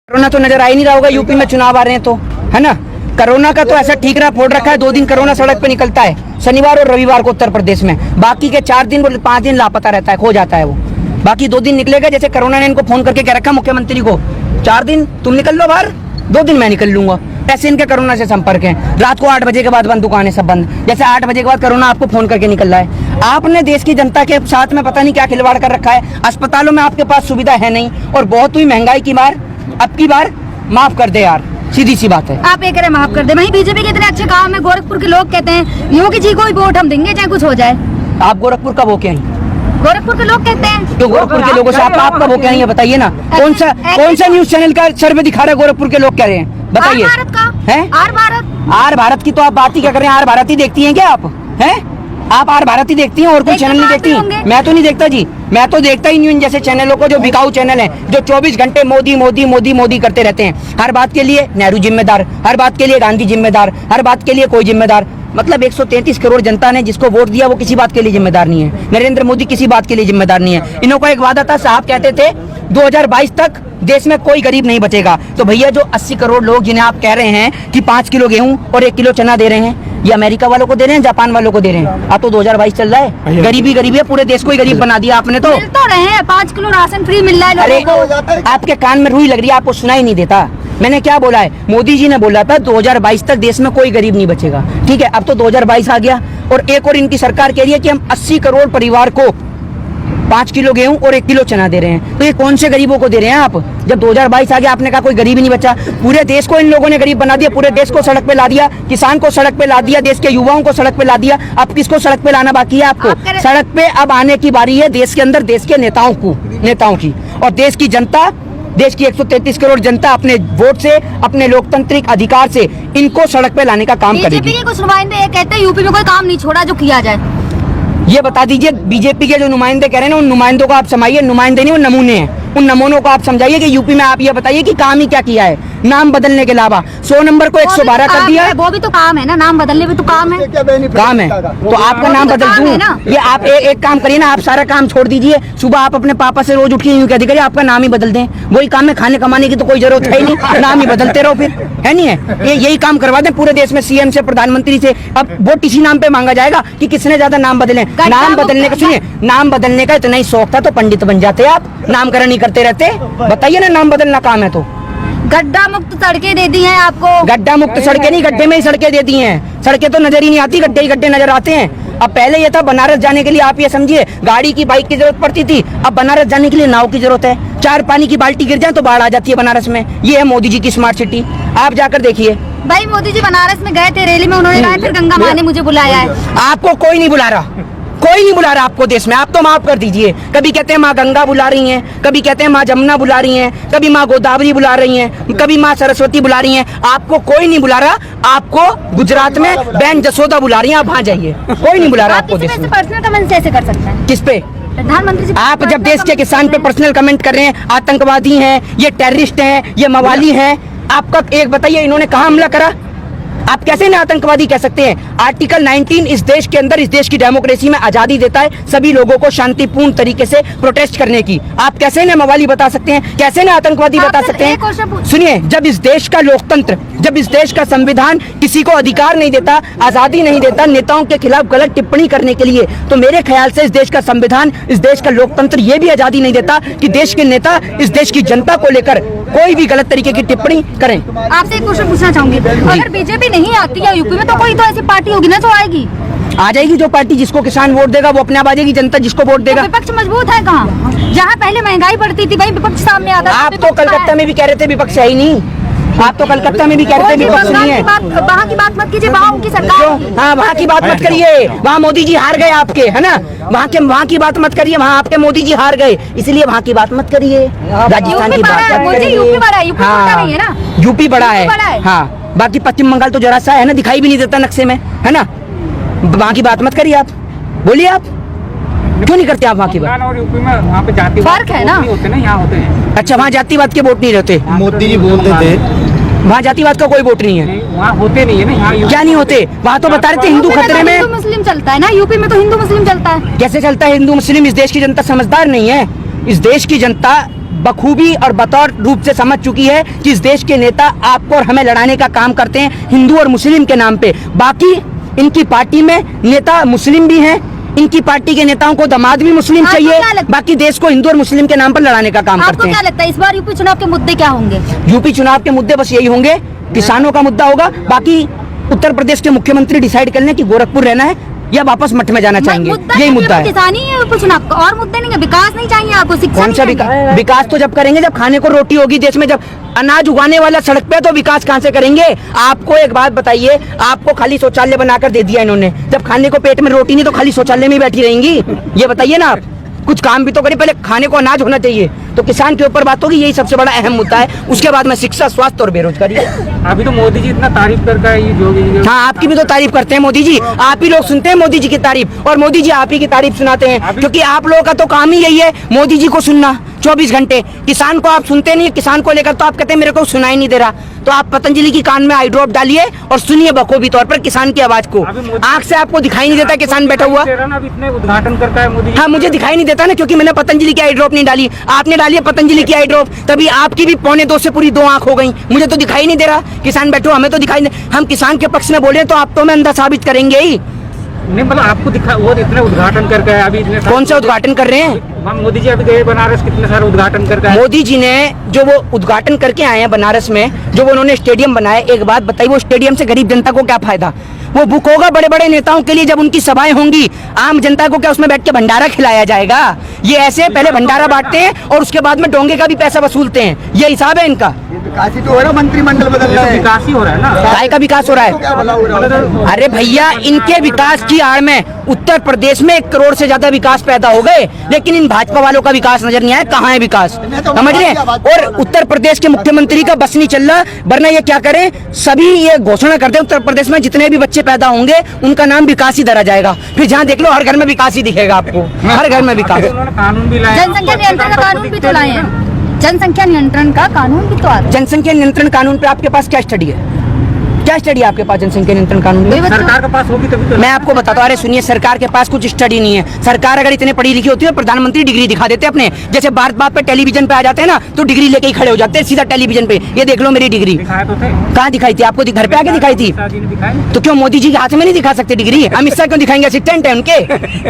Corona तो नजर आ ही नहीं रहा होगा, यूपी में चुनाव आ रहे हैं तो, है ना। कोरोना का तो ऐसा ठीक रहा फोड़ रखा है, 2 दिन कोरोना सड़क पे निकलता है, शनिवार और रविवार को उत्तर प्रदेश में। बाकी के 4 दिन 5 दिन लापता रहता है, खो जाता है वो। बाकी 2 दिन निकलेगा, जैसे कोरोना ने इनको फोन करके कह रखा मुख्यमंत्री को 4 दिन तुम निकल लो बाहर, 2 दिन मैं निकल लूंगा। ऐसे इनके कोरोना से संपर्क है। रात को 8 बजे के बाद बंद, दुकानें सब बंद। जैसे 8 बजे के बाद कोरोना आपको फोन करके निकल रहा है। आपने देश की जनता के साथ में पता नहीं क्या खिलवाड़ कर रखा है। अस्पतालों में आपके पास सुविधा है नहीं, और बहुत हुई महंगाई की मार, अब की बार माफ कर दे यार, सीधी सी बात है। आप ये कह रहे माफ कर दे, वहीं बीजेपी के इतने अच्छे काम है। गोरखपुर के लोग कहते हैं योगी जी को ही वोट हम देंगे चाहे कुछ हो जाए। आप गोरखपुर का वो क्या है? गोरखपुर के लोग कहते हैं। तो गोरखपुर के लोगों से आपका वो क्या नहीं है, बताइए ना। कौन सा न्यूज चैनल का सर्वे दिखा रहा है गोरखपुर के लोग कह रहे हैं, बताइए। आर भारत का है, आर भारत की तो आप बात ही क्या कर रहे हैं? आर भारत ही देखती हैं क्या आप? हैं आप आर भारत ही देखती हैं और कोई चैनल नहीं देखती? मैं तो नहीं देखता जी, मैं तो देखता ही नहीं इन जैसे चैनलों को, जो बिकाऊ चैनल है, जो 24 घंटे मोदी मोदी मोदी मोदी करते रहते हैं। हर बात के लिए नेहरू जिम्मेदार, हर बात के लिए गांधी जिम्मेदार, हर बात के लिए कोई जिम्मेदार। मतलब 133 करोड़ जनता ने जिसको वोट दिया वो किसी बात के लिए जिम्मेदार नहीं है। नरेंद्र मोदी किसी बात के लिए जिम्मेदार नहीं है। इन्हों का एक वादा था, साहब कहते थे 2022 तक देश में कोई गरीब नहीं बचेगा। तो भैया जो 80 करोड़ लोग जिन्हें आप कह रहे हैं कि 5 किलो गेहूं और 1 किलो चना दे रहे हैं, ये अमेरिका वालों को दे रहे हैं, जापान वालों को दे रहे हैं? अब तो 2022 चल रहा है, गरीबी गरीबी है, पूरे देश को ही गरीब बना दिया आपने। तो मिल तो रहे हैं, 5 किलो राशन फ्री मिल रहा है लोगों को। आपके कान में रुई लग रही है, आपको सुनाई नहीं देता। मैंने क्या बोला है? मोदी जी ने बोला था 2022 तक देश में कोई गरीब नहीं बचेगा। ठीक है, अब तो 2022 आ गया और एक और इनकी सरकार कह रही है कि हम 80 करोड़ परिवार को 5 किलो गेहूं और 1 किलो चना दे रहे हैं। तो ये कौन से गरीबों को दे रहे हैं आप? जब 2022 आ गया आपने कहा कोई गरीब ही नहीं बचा। पूरे देश को इन लोगों ने गरीब बना दिया, पूरे देश को सड़क पे ला दिया, किसान को सड़क पे ला दिया, देश के युवाओं को सड़क पे ला दिया। अब किसको सड़क पे लाना बाकी है आपको? सड़क पे अब आने की बारी है देश के अंदर देश के नेताओं की। और देश की जनता, देश की 133 करोड़ जनता अपने वोट से, अपने लोकतांत्रिक अधिकार से इनको सड़क पे लाने का काम करेगी। बीजेपी के कुछ नुमाइंदे ये कहते हैं यूपी में कोई काम नहीं छोड़ा जो किया जाए। ये बता दीजिए, बीजेपी के जो नुमाइंदे कह रहे हैं ना, उन नुमाइंदों को आप समझाइए। नुमाइंदे नहीं, वो नमूने हैं। उन नमूनों को आप समझाइए कि यूपी में आप ये बताइए कि काम ही क्या किया है, नाम बदलने के अलावा। 100 नंबर को 112 कर दिया। वो भी तो काम है ना, नाम बदलने भी तो काम है। काम है तो आपका नाम बदल दूं? ये आप एक काम करिए ना, आप सारा काम छोड़ दीजिए। सुबह आप अपने पापा से रोज उठ के यूं कह दीजिए आपका नाम ही बदल दें। वही काम है, खाने कमाने की तो कोई जरूरत है नहीं, नाम ही बदलते रहो फिर, है नहीं है? ये यही काम करवा दें पूरे देश में, सीएम से, प्रधानमंत्री से। अब वोट इसी नाम पे मांगा जाएगा कि किसने ज्यादा नाम बदले। नाम बदलने का, सुनिए, नाम बदलने का इतना ही शौक था तो पंडित बन जाते आप, नामकरण नहीं करते रहते। बताइए ना, नाम बदलना काम है तो। गड्ढा मुक्त सड़कें दे दी हैं आपको। गड्ढा मुक्त सड़कें नहीं, गड्ढे में ही सड़कें दे दी हैं। सड़कें तो नजर ही नहीं आती, गड्ढे ही गड्ढे नजर आते हैं। अब पहले ये था बनारस जाने के लिए आप ये समझिए गाड़ी की, बाइक की जरूरत पड़ती थी। अब बनारस जाने के लिए नाव की जरूरत है। 4 पानी की बाल्टी गिर जाए तो बाढ़ आ जाती है बनारस में। ये है मोदी जी की स्मार्ट सिटी, आप जाकर देखिए। भाई मोदी जी बनारस में गए थे रैली में, उन्होंने कहा फिर गंगा माँ ने मुझे बुलाया है। आपको कोई नहीं बुला रहा, कोई नहीं बुला रहा आपको देश में। आप तो माफ कर दीजिए, कभी कहते हैं माँ गंगा बुला रही हैं, कभी कहते हैं माँ जमुना बुला रही हैं, कभी माँ गोदावरी बुला रही हैं, कभी माँ सरस्वती बुला रही हैं। आपको कोई नहीं बुला रहा। आपको गुजरात में बहन जसोदा बुला रही हैं, आप वहाँ जाइए। कोई नहीं बुला रहा आपको देश में। पर्सनल कमेंट कैसे कर सकते हैं? किस पे? प्रधानमंत्री जी। आप जब देश के किसान पे पर्सनल कमेंट कर रहे हैं, आतंकवादी हैं, ये टेररिस्ट हैं, ये मवाली हैं, आपका एक बताइए इन्होंने कहाँ हमला करा? आप कैसे ना आतंकवादी कह सकते हैं? आर्टिकल 19 इस देश के अंदर, इस देश की डेमोक्रेसी में आजादी देता है सभी लोगों को शांतिपूर्ण तरीके से प्रोटेस्ट करने की। आप कैसे ना मवाली बता सकते हैं, कैसे ना आतंकवादी बता सकते हैं? सुनिए, जब इस देश का लोकतंत्र, जब इस देश का संविधान किसी को अधिकार नहीं देता, आजादी नहीं देता नेताओं के खिलाफ गलत टिप्पणी करने के लिए, तो मेरे ख्याल से इस देश का संविधान, इस देश का लोकतंत्र ये भी आजादी नहीं देता कि देश के नेता इस देश की जनता को लेकर कोई भी गलत तरीके की टिप्पणी करें। आपसे एक क्वेश्चन पूछना चाहूंगी, अगर बीजेपी नहीं आती है यूपी में तो कोई तो ऐसी पार्टी होगी ना जो आएगी? आ जाएगी जो पार्टी, जिसको किसान वोट देगा वो अपने आप आ जाएगी। जनता जिसको वोट देगा। तो विपक्ष मजबूत है कहाँ? जहाँ पहले महंगाई बढ़ती थी वहीं विपक्ष सामने आता। आप तो कलकत्ता में भी कह रहे थे विपक्ष है ही नहीं। आप तो कलकत्ता में भी कह रहे थे विपक्ष नहीं है। वहाँ की बात मत कीजिए, वहाँ उनकी सरकार। हाँ, वहाँ की बात मत करिए, वहाँ मोदी जी हार गए आपके, है ना। वहाँ की बात मत करिए, वहाँ आपके मोदी जी हार गए, इसलिए वहाँ की बात मत करिए। राजस्थान की बात मत करिए। यूपी बड़ा है, हाँ। बाकी पश्चिम बंगाल तो जरा सा है ना, दिखाई भी नहीं देता नक्शे में, है ना। वहाँ की बात मत करिए आप, बोलिए आप क्यों नहीं करते आप वहाँ की बात? और यूपी में वहाँ पे जाति फर्क है ना, होते ना, यहाँ होते हैं। अच्छा, वहाँ जातिवाद के वोट नहीं रहते? मोदी जी बोलते थे वहाँ जातिवाद का कोई वोट नहीं है। वहाँ होते नहीं है ना, यहाँ क्या नहीं होते? वहाँ तो बता रहे थे हिंदू खतरे में। हिंदू मुस्लिम चलता है ना, यूपी में तो हिंदू मुस्लिम चलता है। कैसे चलता है हिंदू मुस्लिम? इस देश की जनता समझदार नहीं है। इस देश की जनता बखूबी और बतौर रूप से समझ चुकी है कि इस देश के नेता आपको और हमें लड़ाने का काम करते हैं हिंदू और मुस्लिम के नाम पे। बाकी इनकी पार्टी में नेता मुस्लिम भी हैं, इनकी पार्टी के नेताओं को दामाद भी मुस्लिम आपको चाहिए, क्या लगता है? बाकी देश को हिंदू और मुस्लिम के नाम पर लड़ाने का काम आपको करते क्या हैं। लगता है इस बार यूपी चुनाव के मुद्दे क्या होंगे? यूपी चुनाव के मुद्दे बस यही होंगे, किसानों का मुद्दा होगा। बाकी उत्तर प्रदेश के मुख्यमंत्री डिसाइड कर लें कि गोरखपुर रहना है या वापस मठ में जाना चाहेंगे, यही मुद्दा है। किसानी है यूपी चुनाव का, और मुद्दे नहीं है। विकास नहीं चाहिए आपको, शिक्षा कौन सा नहीं चाहिए। विकास तो जब करेंगे जब खाने को रोटी होगी देश में, जब अनाज उगाने वाला सड़क पे, तो विकास कहाँ से करेंगे? आपको एक बात बताइए, आपको खाली शौचालय बनाकर दे दिया इन्होंने, जब खाने को पेट में रोटी नहीं तो खाली शौचालय में ही बैठी रहेंगी? ये बताइए ना आप, कुछ काम भी तो करें, पहले खाने को अनाज होना चाहिए। तो किसान के ऊपर बात होगी, यही सबसे बड़ा अहम मुद्दा है। उसके बाद में शिक्षा, स्वास्थ्य और बेरोजगारी। अभी तो मोदी जी इतना तारीफ करता है ये योगी जी। हाँ, आपकी भी तो तारीफ करते हैं मोदी जी, आप ही लोग सुनते हैं मोदी जी की तारीफ, और मोदी जी आप ही की तारीफ सुनाते हैं, क्योंकि आप लोगों का तो काम ही यही है मोदी जी को सुनना 24 घंटे। किसान को आप सुनते नहीं, किसान को लेकर तो आप कहते हैं मेरे को सुनाई नहीं दे रहा। तो आप पतंजलि की कान में आई ड्रॉप डालिए और सुनिए बखूबी तौर पर किसान की आवाज को। आंख से आपको दिखाई नहीं देता किसान बैठा हुआ? अब इतने उद्घाटन करता है मोदी जी। हाँ, मुझे दिखाई नहीं देता ना, क्योंकि मैंने पतंजलि की आई ड्रॉप नहीं डाली, आपने डाली है पतंजलि की आई ड्रॉप, तभी आपकी भी 1.25 से पूरी 2 आंख हो गई। मुझे तो दिखाई नहीं दे रहा, किसान बैठो, हमें तो दिखाई नहीं। हम किसान के पक्ष में बोले तो आप तो मैं अंधा साबित करेंगे ही। नहीं मतलब आपको दिखा, वो इतने उद्घाटन करके है अभी इतने। कौन सा उद्घाटन कर रहे हैं? मोदी जी अभी गए बनारस, कितने सारे उद्घाटन करके। मोदी जी ने जो वो उद्घाटन करके आए हैं बनारस में, जो वो उन्होंने स्टेडियम बनाया, एक बात बताइए, वो स्टेडियम से गरीब जनता को क्या फायदा? वो बुक होगा बड़े बड़े नेताओं के लिए, जब उनकी सभाएं होंगी, आम जनता को क्या उसमें बैठ के भंडारा खिलाया जाएगा? ये ऐसे पहले भंडारा बांटते हैं और उसके बाद में डोंगे का भी पैसा वसूलते हैं, ये हिसाब है इनका। विकास ही तो हो रहा, मंत्रिमंडल बदल रहा है। विकास ही हो रहा है ना। काय का विकास हो रहा क्या भला हो रहा है? है? अरे भैया, इनके विकास की आड़ में उत्तर प्रदेश में 1 करोड़ से ज्यादा विकास पैदा हो गए, लेकिन इन भाजपा वालों का विकास नजर नहीं आया। कहाँ है विकास, समझ रहे हैं? और उत्तर प्रदेश के मुख्यमंत्री का बस नहीं चल रहा, वरना ये क्या करें, सभी ये घोषणा कर दे उत्तर प्रदेश में जितने भी बच्चे पैदा होंगे उनका नाम विकास ही धरा जाएगा। फिर जहाँ देख लो हर घर में विकास ही दिखेगा आपको, हर घर में विकास। उन्होंने कानून भी लाया, जनसंख्या नियंत्रण का कानून भी तो लाए हैं। जनसंख्या नियंत्रण का कानून भी तो आ रहा है। जनसंख्या नियंत्रण कानून पे आपके पास क्या स्टडी है? क्या स्टडी है आपके पास जनसंख्या नियंत्रण कानून में? सरकार के पास होगी तभी तो। मैं आपको बताता हूँ, अरे सुनिए, सरकार के पास कुछ स्टडी नहीं है। सरकार अगर इतने पढ़ी लिखी होती है, प्रधानमंत्री डिग्री दिखा देते अपने, जैसे बात बात पे टेलीविजन पे आ जाते हैं ना, तो डिग्री लेके ही खड़े हो जाते हैं सीधा टेलीविजन पे, ये देख लो मेरी डिग्री। दिखाया तो थे। कहाँ दिखाई थी आपको? घर पे आके दिखाई थी? शादी ने दिखाया। तो क्यों मोदी जी के हाथ में नहीं दिखा सकते डिग्री? अमित शाह क्यों दिखाएंगे? असिस्टेंट है उनके,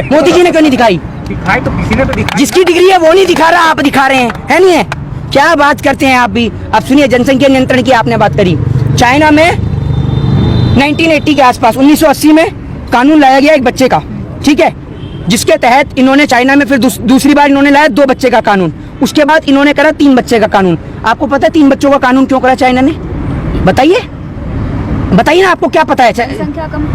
मोदी जी ने क्यों नहीं दिखाई? दिखाई तो किसी ने तो दिखाई। जिसकी डिग्री है वो नहीं दिखा रहा, आप दिखा रहे हैं, है नहीं है? क्या बात करते हैं आप भी। अब सुनिए, जनसंख्या नियंत्रण की आपने बात करी। चाइना में 1980 के आसपास, 1980 में कानून लाया गया एक बच्चे का, ठीक है, जिसके तहत इन्होंने चाइना में फिर दूसरी बार इन्होंने लाया 2 बच्चे का कानून। उसके बाद इन्होंने करा 3 बच्चे का कानून। आपको पता है 3 बच्चों का कानून क्यों करा चाइना ने? बताइए, बताइए ना, आपको क्या पता है? जनसंख्या कम,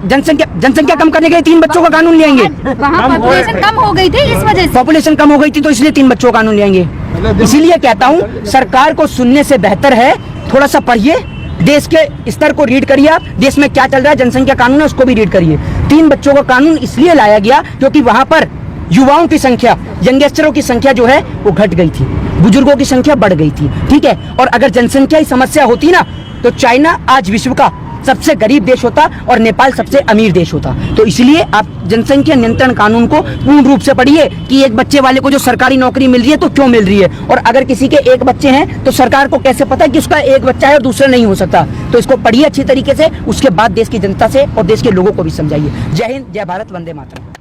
जनसंख्या कम करने के लिए 3 बच्चों का कानून ले आएंगे। वहाँ पॉपुलेशन कम हो गई थी, इस वजह से। पॉपुलेशन कम हो गई थी तो इसलिए 3 बच्चों का कानून ले आएंगे। इसीलिए कहता हूँ, सरकार को सुनने से बेहतर है थोड़ा सा पढ़िए, देश के स्तर को रीड करिए, आप देश में क्या चल रहा है, जनसंख्या कानून है उसको भी रीड करिए। 3 बच्चों का कानून इसलिए लाया गया क्योंकि वहां पर युवाओं की संख्या, यंगस्टरों की संख्या जो है वो घट गई थी, बुजुर्गों की संख्या बढ़ गई थी, ठीक है। और अगर जनसंख्या की समस्या होती ना, तो चाइना आज विश्व का सबसे गरीब देश होता और नेपाल सबसे अमीर देश होता। तो इसलिए आप जनसंख्या नियंत्रण कानून को पूर्ण रूप से पढ़िए कि एक बच्चे वाले को जो सरकारी नौकरी मिल रही है तो क्यों मिल रही है, और अगर किसी के 1 बच्चे हैं तो सरकार को कैसे पता है कि उसका 1 बच्चा है और दूसरा नहीं हो सकता। तो इसको पढ़िए अच्छी तरीके से, उसके बाद देश की जनता से और देश के लोगों को भी समझाइए। जय हिंद, जय भारत, वंदे मातरम।